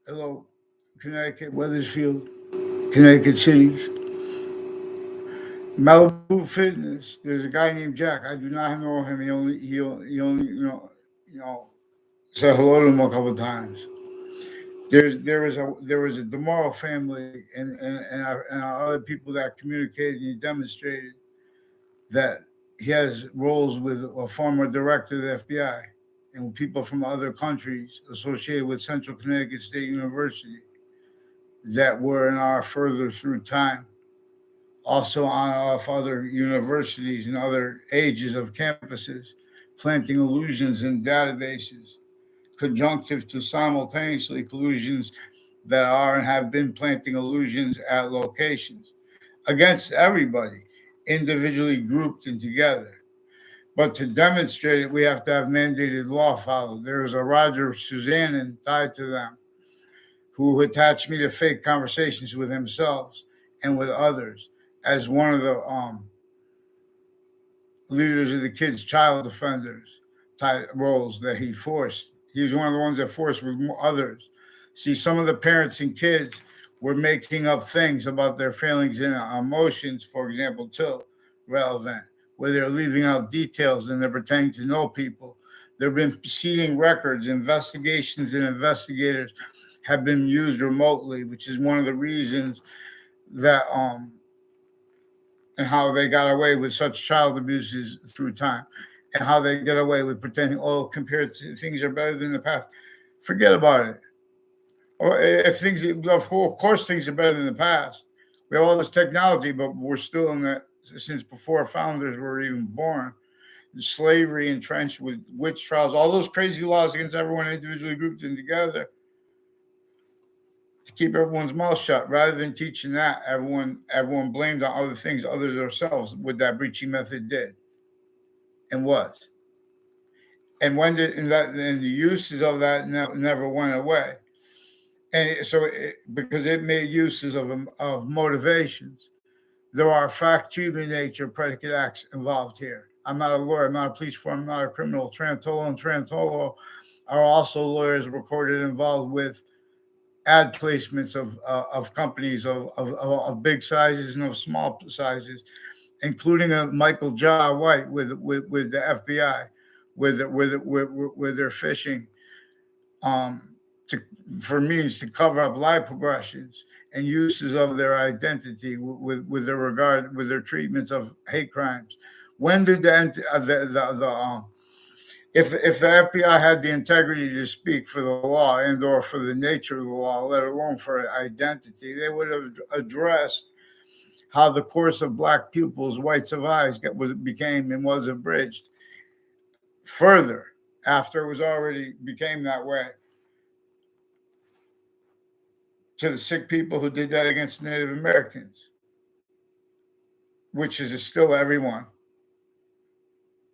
Hello, Connecticut, Weathersfield, Connecticut cities. Malibu Fitness. There's a guy named Jack. I do not know him. He only said hello to him a couple of times. There was a Demaro family and our other people that communicated and he demonstrated that he has roles with a former director of the FBI and with people from other countries associated with Central Connecticut State University that were in our further through time, also on off other universities and other ages of campuses, planting illusions in databases, conjunctive to simultaneously collusions that are and have been planting illusions at locations against everybody, individually grouped and together. But to demonstrate it, we have to have mandated law followed. There is a Roger Suzanne tied to them who attached me to fake conversations with himself and with others as one of the leaders of the kids' child defenders type roles that he forced. He was one of the ones that forced with others. See, some of the parents and kids were making up things about their feelings and emotions, for example, too, relevant, where they're leaving out details and they're pretending to know people. There have been preceding records, investigations, and investigators have been used remotely, which is one of the reasons that and how they got away with such child abuses through time, and how they get away with pretending, oh, compared to things are better than the past. Forget about it. Or if things, of course, things are better than the past. We have all this technology, but we're still in that since before founders were even born. Slavery entrenched with witch trials, all those crazy laws against everyone individually grouped in together to keep everyone's mouth shut. Rather than teaching that, everyone blamed on other things, others ourselves, what that breaching method did and was. And when did and the uses of that never went away. And because it made uses of motivations. There are fact human nature predicate acts involved here. I'm not a lawyer, I'm not a police force, I'm not a criminal. Trantolo and Trantolo are also lawyers recorded involved with ad placements of companies of big sizes and of small sizes, including a Michael Jai White with the FBI, where they're fishing um, to, for means to cover up life progressions and uses of their identity with their regard with their treatments of hate crimes. When did the if the FBI had the integrity to speak for the law and or for the nature of the law, let alone for identity, they would have addressed how the course of black pupils, whites of eyes, became and was abridged further after it was already became that way to the sick people who did that against Native Americans, which is still everyone,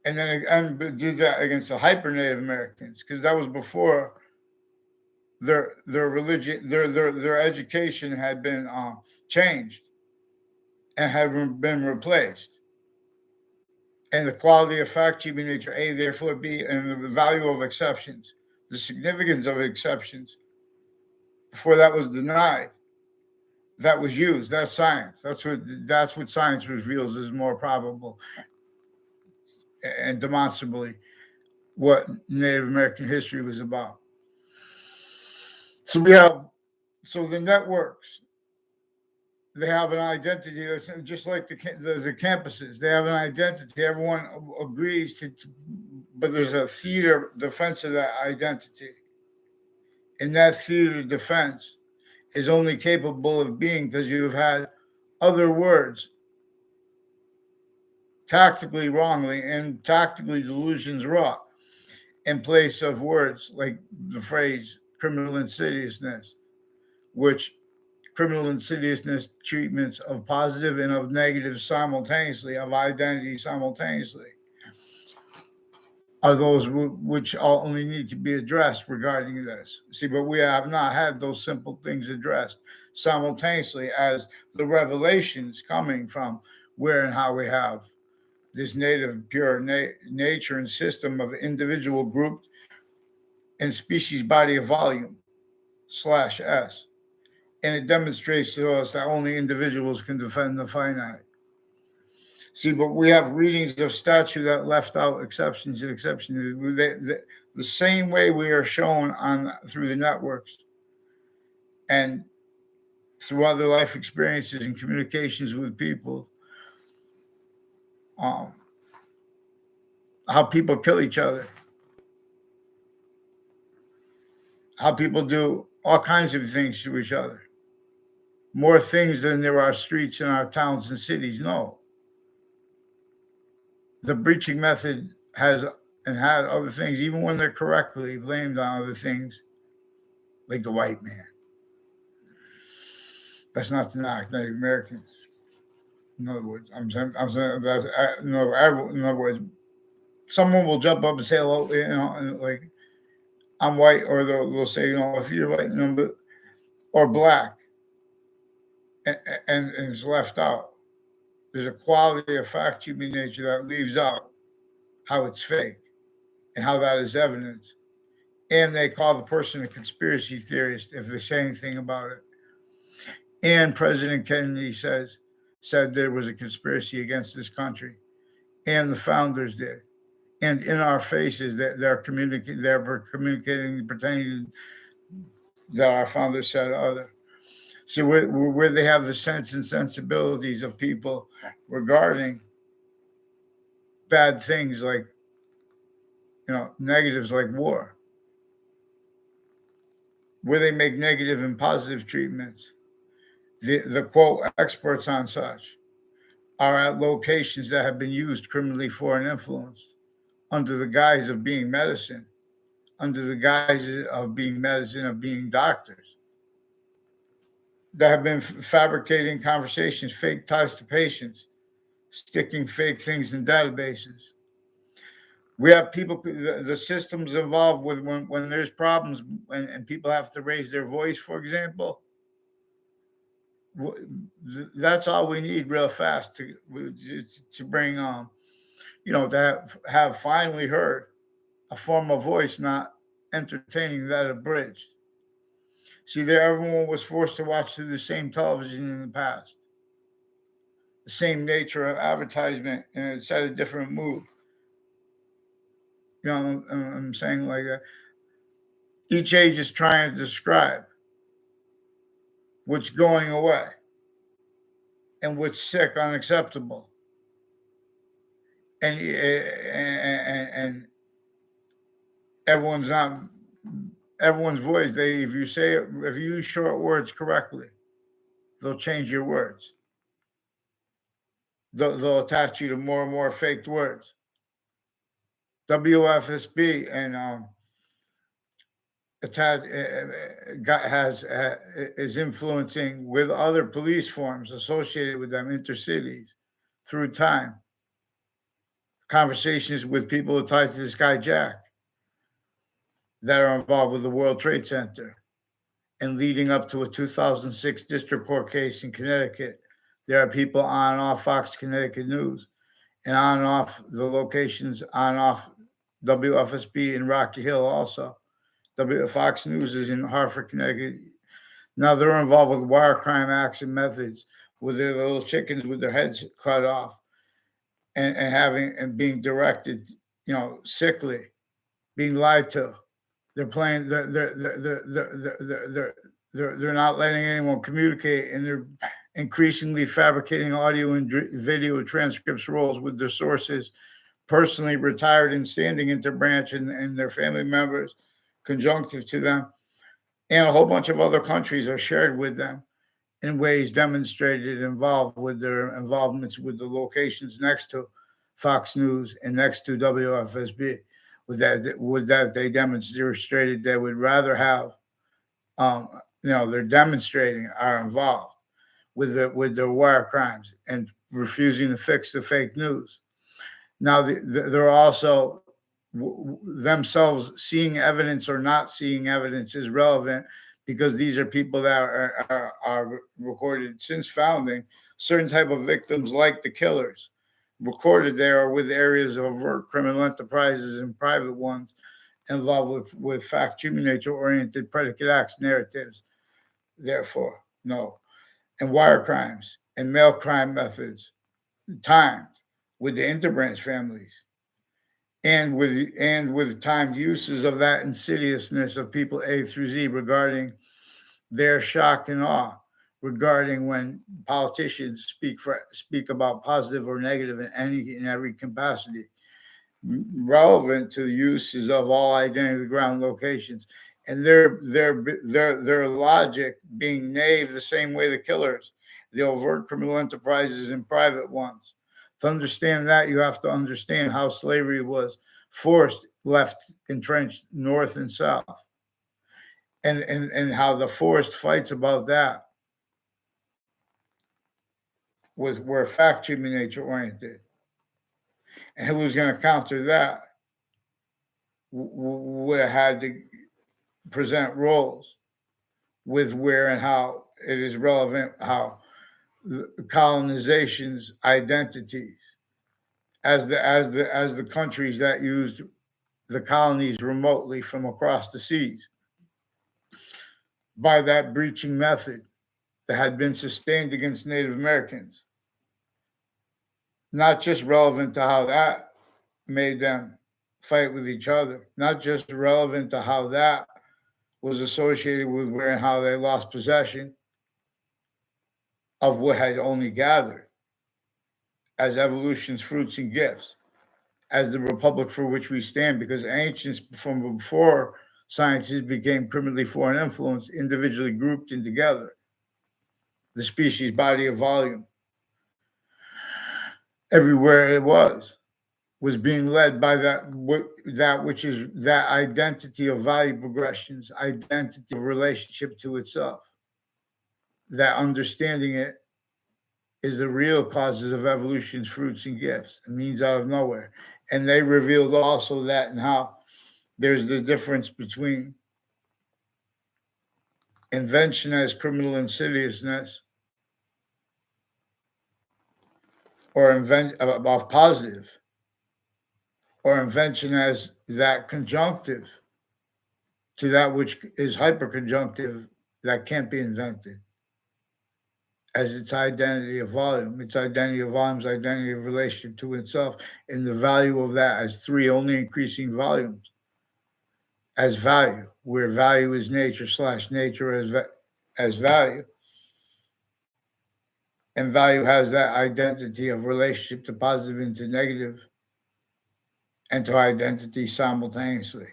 and then and did that against the hyper Native Americans because that was before their religion, their education had been changed and had been replaced, and the quality of fact keeping nature A, therefore B, and the value of exceptions, the significance of exceptions before that was denied. That was used. That's science. That's what science reveals is more probable and demonstrably what Native American history was about. So we have the networks. They have an identity that's just like the campuses. They have an identity. Everyone agrees but there's a theater defense of that identity, and that theater defense is only capable of being because you've had other words tactically wrongly and tactically delusions wrought in place of words like the phrase criminal insidiousness, which criminal insidiousness treatments of positive and of negative simultaneously, of identity simultaneously, are those which all only need to be addressed regarding this. See, but we have not had those simple things addressed simultaneously as the revelations coming from where and how we have this native pure nature and system of individual grouped and species body of volume. S. And it demonstrates to us that only individuals can defend the finite. See, but we have readings of statute that left out exceptions and exceptions. The same way we are shown on through the networks and through other life experiences and communications with people, um, how people kill each other, how people do all kinds of things to each other. More things than there are streets in our towns and cities. No. The breaching method has and had other things, even when they're correctly blamed on other things, like the white man. That's not to knock Native Americans. In other words, I'm saying that's, in other words, someone will jump up and say, "Well, like I'm white," or they'll say, "If you're white, or black," and it's left out. There's a quality of fact, human nature, that leaves out how it's fake and how that is evidence. And they call the person a conspiracy theorist if they say anything about it. And President Kennedy said there was a conspiracy against this country, and the founders did. And in our faces, they're communicating, pretending that our founders said other. See, where they have the sense and sensibilities of people regarding bad things like, negatives like war, where they make negative and positive treatments. The quote experts on such are at locations that have been used criminally for and influenced under the guise of being medicine, under the guise of being medicine, of being doctors, that have been fabricating conversations, fake ties to patients, sticking fake things in databases. We have people, the systems involved with when there's problems and people have to raise their voice, for example. That's all we need real fast to bring to have finally heard a form of voice, not entertaining that abridged. See, there everyone was forced to watch through the same television in the past, the same nature of advertisement, and it set a different mood. I'm saying, like, each age is trying to describe what's going away and what's sick, unacceptable, and everyone's voice. If you use short words correctly, they'll change your words. They'll attach you to more and more faked words. WFSB and is influencing with other police forms associated with them, intercities, through time. Conversations with people tied to this guy Jack that are involved with the World Trade Center, and leading up to a 2006 district court case in Connecticut. There are people on and off Fox Connecticut News, and on and off the locations, on and off WFSB in Rocky Hill also. Fox News is in Hartford, Connecticut. Now they're involved with wire crime acts and methods, with their little chickens with their heads cut off, and being directed, sickly, being lied to. They're playing. They're not letting anyone communicate, and they're increasingly fabricating audio and video transcripts rolls with their sources, personally retired and standing interbranch, and their family members, conjunctive to them, and a whole bunch of other countries are shared with them in ways demonstrated involved with their involvements with the locations next to Fox News and next to WFSB. With that they demonstrated they would rather have, they're demonstrating are involved with their wire crimes and refusing to fix the fake news. Now they're also themselves seeing evidence or not seeing evidence is relevant, because these are people that are recorded since founding. Certain type of victims, like the killers, recorded there, are with areas of overt criminal enterprises and private ones, involved with fact, human nature oriented predicate acts, narratives, therefore, no. And wire crimes and mail crime methods, timed with the interbranch families and with timed uses of that insidiousness of people A through Z regarding their shock and awe regarding when politicians speak about positive or negative in any and every capacity relevant to the uses of all identity ground locations, and their logic being naive the same way the killers, the overt criminal enterprises and private ones. To understand that, you have to understand how slavery was forced, left, entrenched north and south, and how the forced fights about that were fact human nature oriented, and who was going to counter that would have had to present roles with where and how it is relevant, how the colonization's identities as the countries that used the colonies remotely from across the seas by that breaching method that had been sustained against Native Americans, not just relevant to how that made them fight with each other, not just relevant to how that was associated with where and how they lost possession of what had only gathered as evolution's fruits and gifts, as the republic for which we stand, because ancients from before sciences became primitively foreign influence, individually grouped in together, the species body of volume, everywhere it was being led by that which is that identity of value progressions, identity of relationship to itself, that understanding it is the real causes of evolution's fruits and gifts. It means out of nowhere. And they revealed also that and how there's the difference between invention as criminal insidiousness or of positive, or invention as that conjunctive to that which is hyperconjunctive that can't be invented, as its identity of volume, its identity of volume's identity of relationship to itself, and the value of that as three only increasing volumes, as value, where value is nature / nature as value, and value has that identity of relationship to positive and to negative, and to identity simultaneously,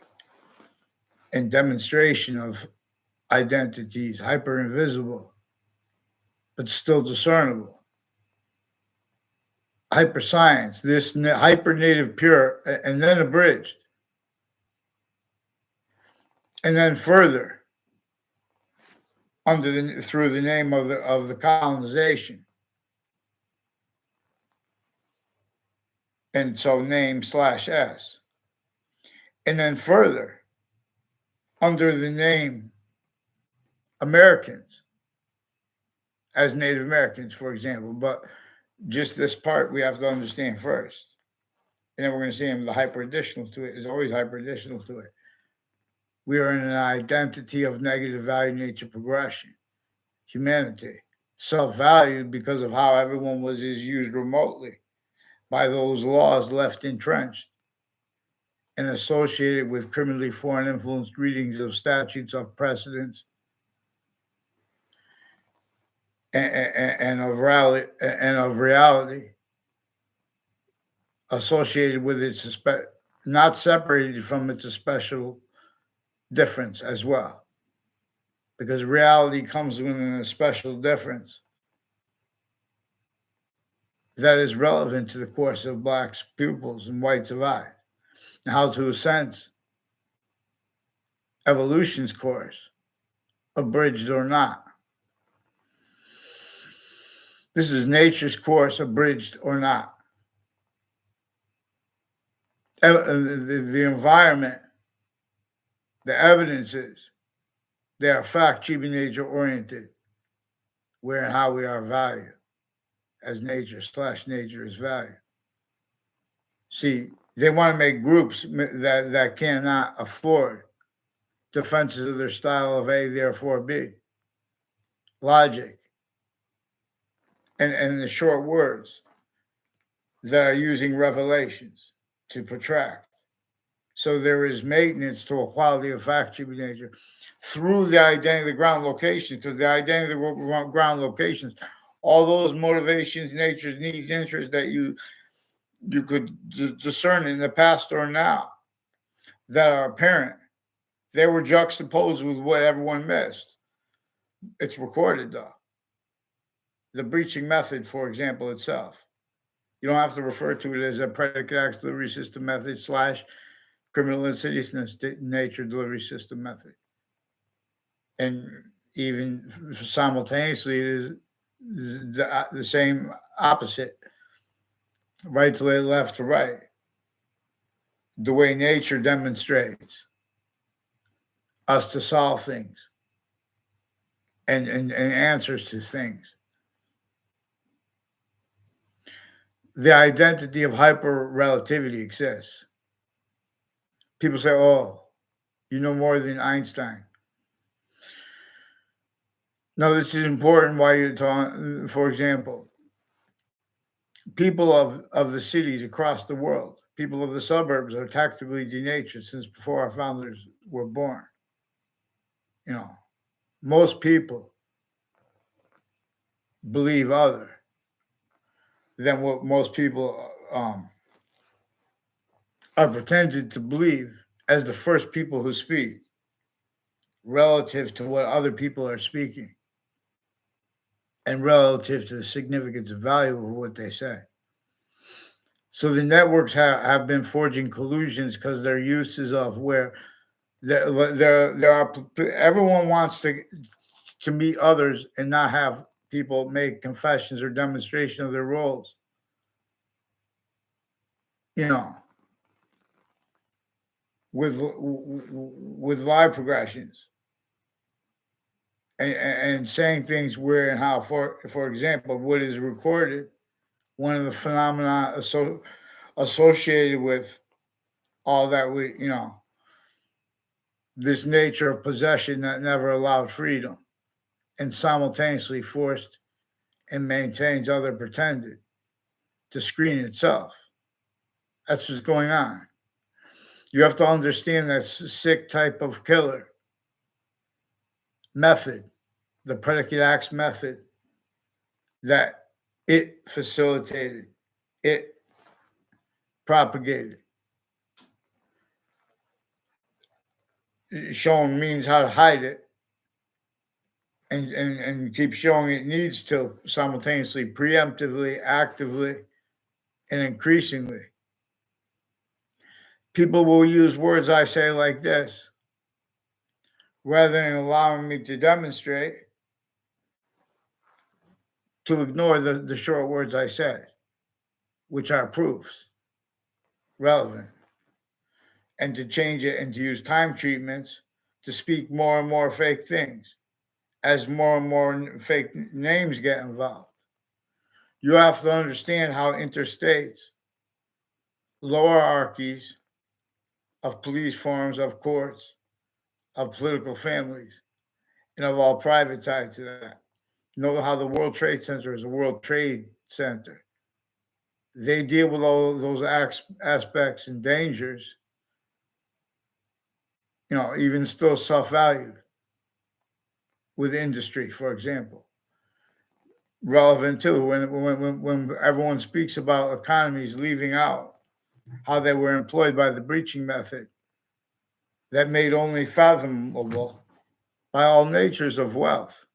and demonstration of identities hyper invisible, but still discernible. Hyper science, this hyper native pure, and then abridged. And then further, through the name of the colonization. And so name /S. And then further, under the name Americans, as Native Americans, for example. But just this part we have to understand first. And then we're going to see the hyper additional to it is always hyper additional to it. We are in an identity of negative value nature progression, humanity, self-valued because of how everyone is used remotely by those laws left entrenched and associated with criminally foreign influenced readings of statutes of precedents and of reality associated with its not separated from its special difference as well, because reality comes within a special difference that is relevant to the course of blacks' pupils and whites of eye, and how to sense evolution's course, abridged or not. This is nature's course, abridged or not. The environment, the evidences, they are fact, human nature oriented, where and how we are valued as nature / nature is value. See, They want to make groups that cannot afford defenses of their style of A, therefore B. Logic and the short words that are using revelations to protract. So there is maintenance to a quality of fact nature through the identity of the ground locations, because the identity of the ground locations, all those motivations, natures, needs, interests that you could discern in the past or now that are apparent, they were juxtaposed with what everyone missed. It's recorded though. The breaching method, for example, itself. You don't have to refer to it as a predicate act delivery system method / criminal insidiousness nature delivery system method. And even simultaneously, it is the same opposite, right to left to right, the way nature demonstrates us to solve things and answers to things. The identity of hyper relativity exists. People say, oh, you know more than Einstein. No, this is important while you're talking. For example, people of the cities across the world, people of the suburbs are tactically denatured since before our founders were born. You know, most people believe other than what most people are pretended to believe as the first people who speak relative to what other people are speaking and relative to the significance and value of what they say. So the networks have been forging collusions because their uses of where there are everyone wants to meet others and not have people make confessions or demonstration of their roles. You know, with live progressions and saying things where and how. For example, what is recorded, one of the phenomena associated with all that this nature of possession that never allowed freedom and simultaneously forced and maintains other pretended to screen itself. That's what's going on. You have to understand that sick type of killer method, the predicate acts method, that it facilitated, it propagated. Showing means how to hide it and keep showing it needs to simultaneously, preemptively, actively, and increasingly. People will use words I say like this rather than allowing me to demonstrate, to ignore the short words I said, which are proofs, relevant, and to change it and to use time treatments to speak more and more fake things as more and more fake names get involved. You have to understand how interstates, lower hierarchies of police forms, of courts, of political families, and of all private sides to that. Know how the World Trade Center is a World Trade Center. They deal with all those aspects and dangers, even still self-valued with industry, for example. Relevant too, when everyone speaks about economies leaving out how they were employed by the breaching method that made only fathomable by all natures of wealth,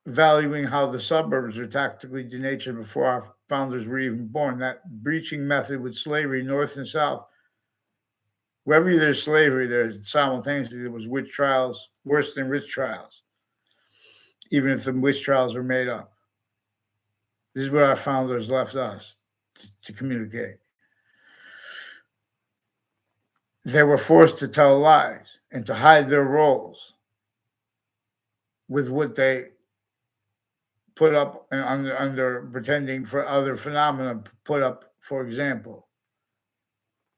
valuing how the suburbs were tactically denatured before our founders were even born. That breaching method with slavery, north and south, wherever there's slavery, there's simultaneously there was witch trials, worse than witch trials, even if the witch trials were made up. This is what our founders left us to communicate. They were forced to tell lies and to hide their roles with what they put up under pretending for other phenomena put up, for example,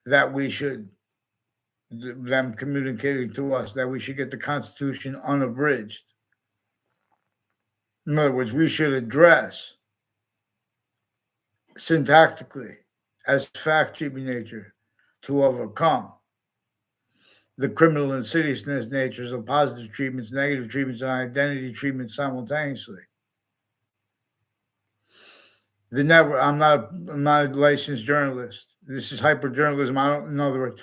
that we should, them communicating to us that we should get the Constitution unabridged. In other words, we should address syntactically as fact treatment nature to overcome the criminal insidiousness natures of positive treatments, negative treatments, and identity treatments simultaneously. The network. I'm not a licensed journalist. This is hyperjournalism. I don't. In other words,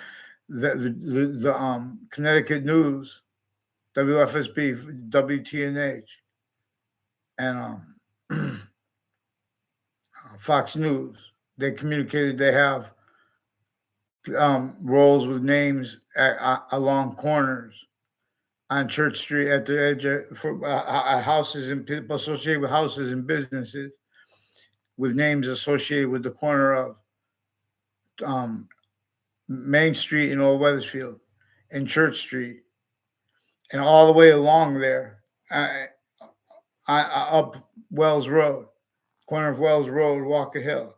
the Connecticut News, WFSB, WTNH, and Fox News. They communicated they have rolls with names along corners on Church Street at the edge of for houses and people associated with houses and businesses with names associated with the corner of um, Main Street in Old Weathersfield and Church Street and all the way along there up Wells Road, corner of Wells Road, Walker Hill.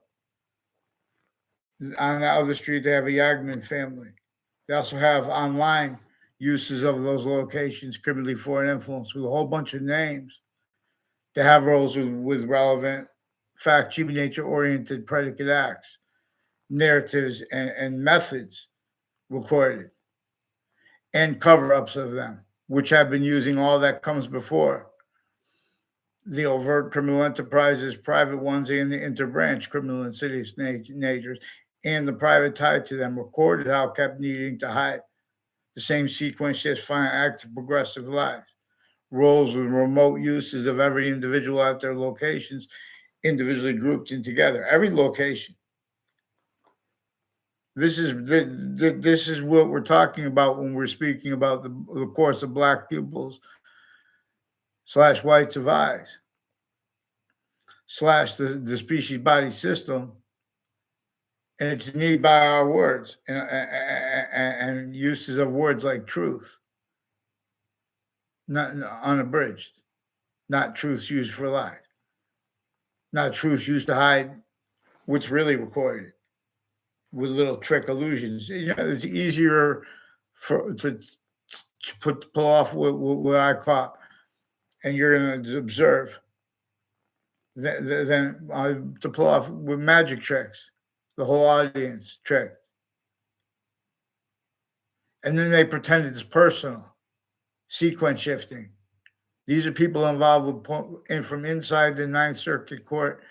On the other street, they have a Yagman family. They also have online uses of those locations, criminally foreign influence, with a whole bunch of names. They have roles with relevant, fact, human nature oriented predicate acts, narratives, and methods recorded, and cover ups of them, which have been using all that comes before the overt criminal enterprises, private ones, and the interbranch criminal insidious natures, and the private tied to them, recorded how kept needing to hide the same sequence as fine active progressive lives, roles with remote uses of every individual at their locations, individually grouped in together. Every location. This is what we're talking about when we're speaking about the course of Black pupils / whites of eyes / the species body system, and it's need by our words and uses of words like truth, not unabridged, not truths used for lies, not truths used to hide what's really recorded with little trick illusions. It's easier to pull off what I caught, and you're going to observe than to pull off with magic tricks, the whole audience trick. And then they pretend it's personal, sequence shifting. These are people involved from inside the Ninth Circuit Court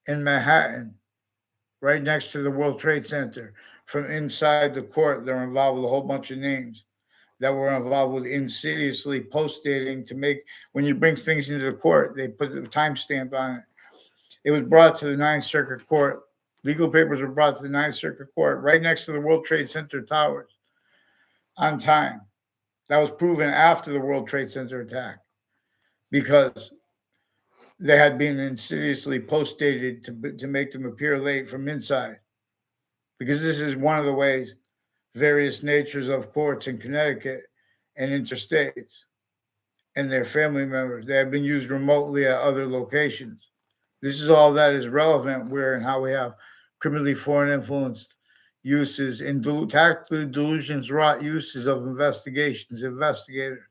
in Manhattan, right next to the World Trade Center. From inside the court, they're involved with a whole bunch of names that were involved with insidiously post-dating to make, when you bring things into the court, they put the timestamp on it. It was brought to the Ninth Circuit Court. Legal papers were brought to the Ninth Circuit Court right next to the World Trade Center towers on time. That was proven after the World Trade Center attack because they had been insidiously post-dated to make them appear late from inside. Because this is one of the ways various natures of courts in Connecticut and interstates and their family members, they have been used remotely at other locations. This is all that is relevant where and how we have criminally foreign influenced uses and tactically delusions wrought uses of investigators.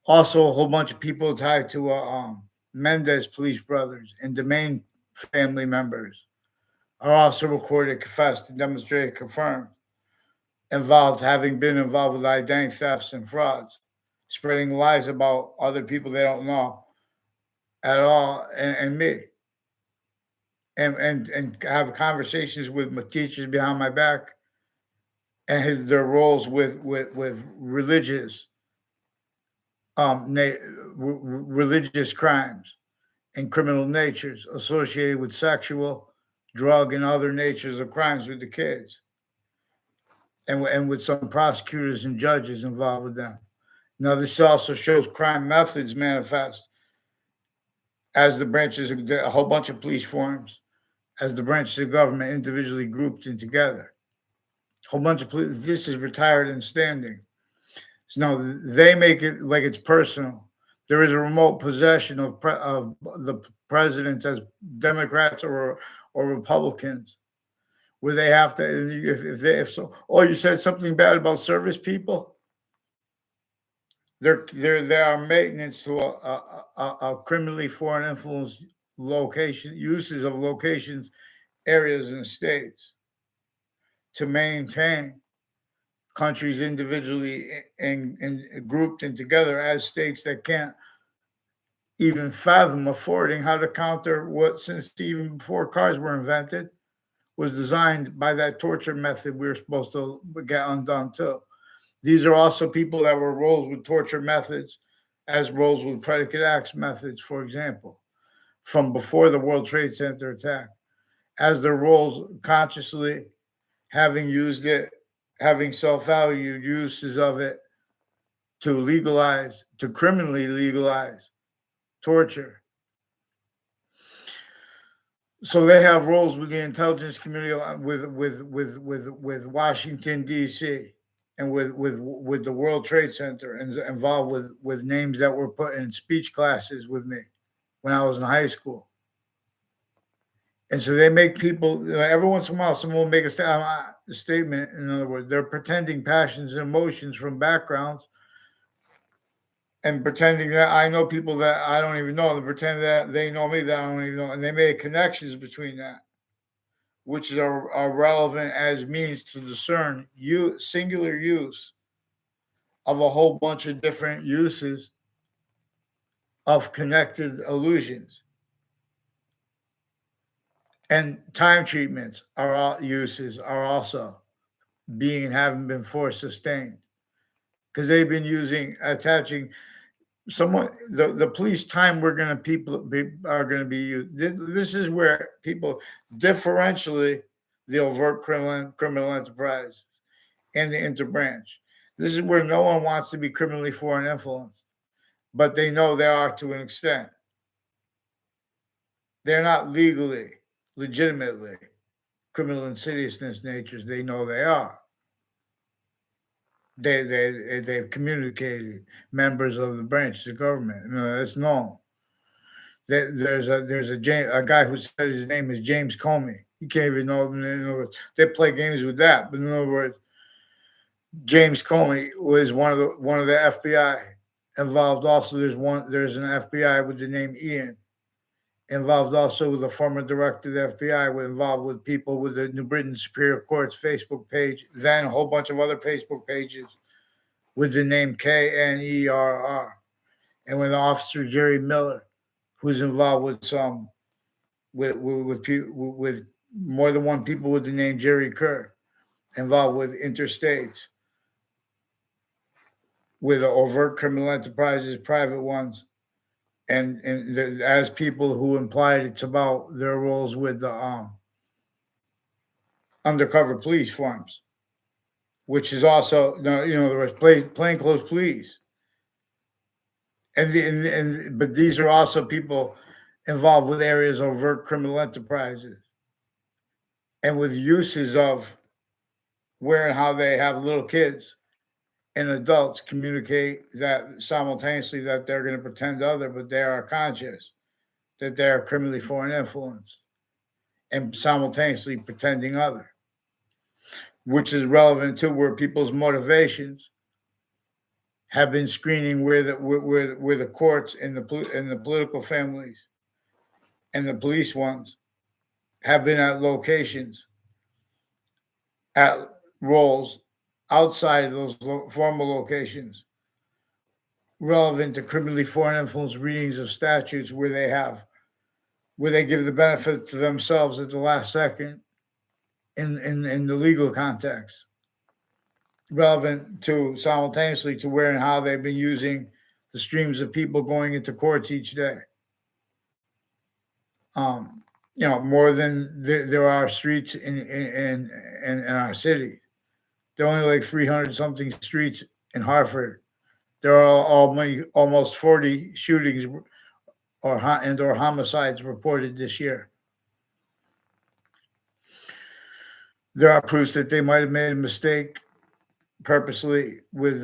Also, a whole bunch of people tied to Mendez police brothers and Domain family members are also recorded, confessed, and demonstrated, confirmed, having been involved with identity thefts and frauds, spreading lies about other people they don't know at all, and me. And have conversations with my teachers behind my back, and their roles with religious religious crimes and criminal natures associated with sexual, drug, and other natures of crimes with the kids, and with some prosecutors and judges involved with them. Now, this also shows crime methods manifest as the branches, a whole bunch of police forms, as the branches of government individually grouped in together. A whole bunch of police. This is retired and standing. So no, they make it like it's personal. There is a remote possession of the presidents as Democrats or Republicans, where they have to, if so, oh, you said something bad about service people. They are maintenance to a criminally foreign influence location uses of locations, areas, and states to maintain countries individually and grouped and together as states that can't even fathom affording how to counter what, since even before cars were invented, was designed by that torture method we were supposed to get undone too. These are also people that were roles with torture methods as roles with predicate acts methods, for example, from before the World Trade Center attack, as their roles consciously having used it, having self-valued uses of it to criminally legalize torture. So they have roles with the intelligence community, with Washington D.C. and with the World Trade Center, and involved with names that were put in speech classes with me when I was in high school. And so they make people, every once in a while, someone will make a statement. In other words, they're pretending passions and emotions from backgrounds and pretending that I know people that I don't even know. They pretend that they know me that I don't even know. And they make connections between that, which are relevant as means to discern singular use of a whole bunch of different uses of connected illusions. And time treatments are also being and having been force sustained because they've been attaching someone the police time are going to be used. This is where people differentially the overt criminal enterprise and the interbranch. This is where no one wants to be criminally foreign influenced, but they know they are to an extent. They're not legitimately criminal insidiousness natures. They know they are. They've communicated members of the branches of government. It's known. There's a guy who said his name is James Comey. You can't even know. In other words, they play games with that. But in other words, James Comey was one of the FBI involved. Also, there's an FBI with the name Ian involved. Also, with the former director of the FBI, involved with people with the New Britain Superior Court's Facebook page. Then a whole bunch of other Facebook pages with the name KNERR, and with Officer Jerry Miller, who's involved with with more than one people with the name Jerry Kerr, involved with interstates, with overt criminal enterprises, private ones, and as people who implied it's about their roles with the undercover police forms, which is also there was plainclothes police, but these are also people involved with areas of overt criminal enterprises and with uses of where and how they have little kids and adults communicate that simultaneously that they're going to pretend other, but they are conscious that they are criminally foreign influenced and simultaneously pretending other, which is relevant to where people's motivations have been screening where the courts and the political families and the police ones have been at locations, at roles outside of those formal locations, relevant to criminally foreign influence readings of statutes where they give the benefit to themselves at the last second in the legal context, relevant to simultaneously to where and how they've been using the streams of people going into courts each day. More than there are streets in our city. There are only like 300 something streets in Hartford. There are almost 40 shootings or homicides reported this year. There are proofs that they might have made a mistake purposely with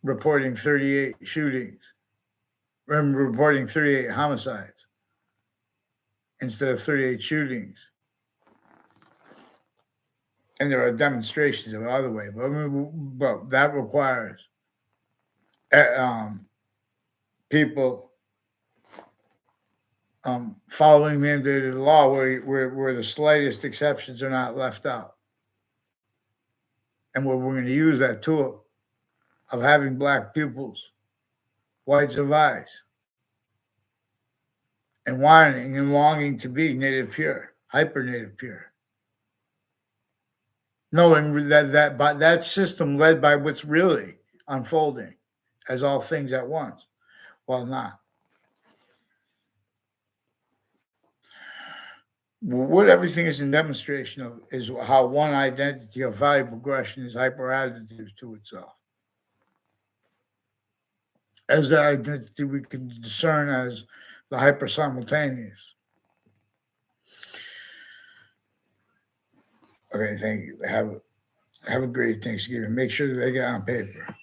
reporting 38 shootings. Reporting 38 homicides. instead of 38 shootings. And there are demonstrations of another way, but that requires people following mandated law where the slightest exceptions are not left out. And where we're going to use that tool of having black pupils, whites of eyes, and wanting and longing to be native pure, hyper native pure. Knowing that system led by what's really unfolding as all things at once, while not. What everything is in demonstration of is how one identity of value progression is hyper additive to itself. As the identity we can discern as the hyper simultaneous. Okay, thank you. Have a great Thanksgiving. Make sure that they get on paper.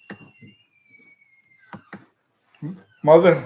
Mother?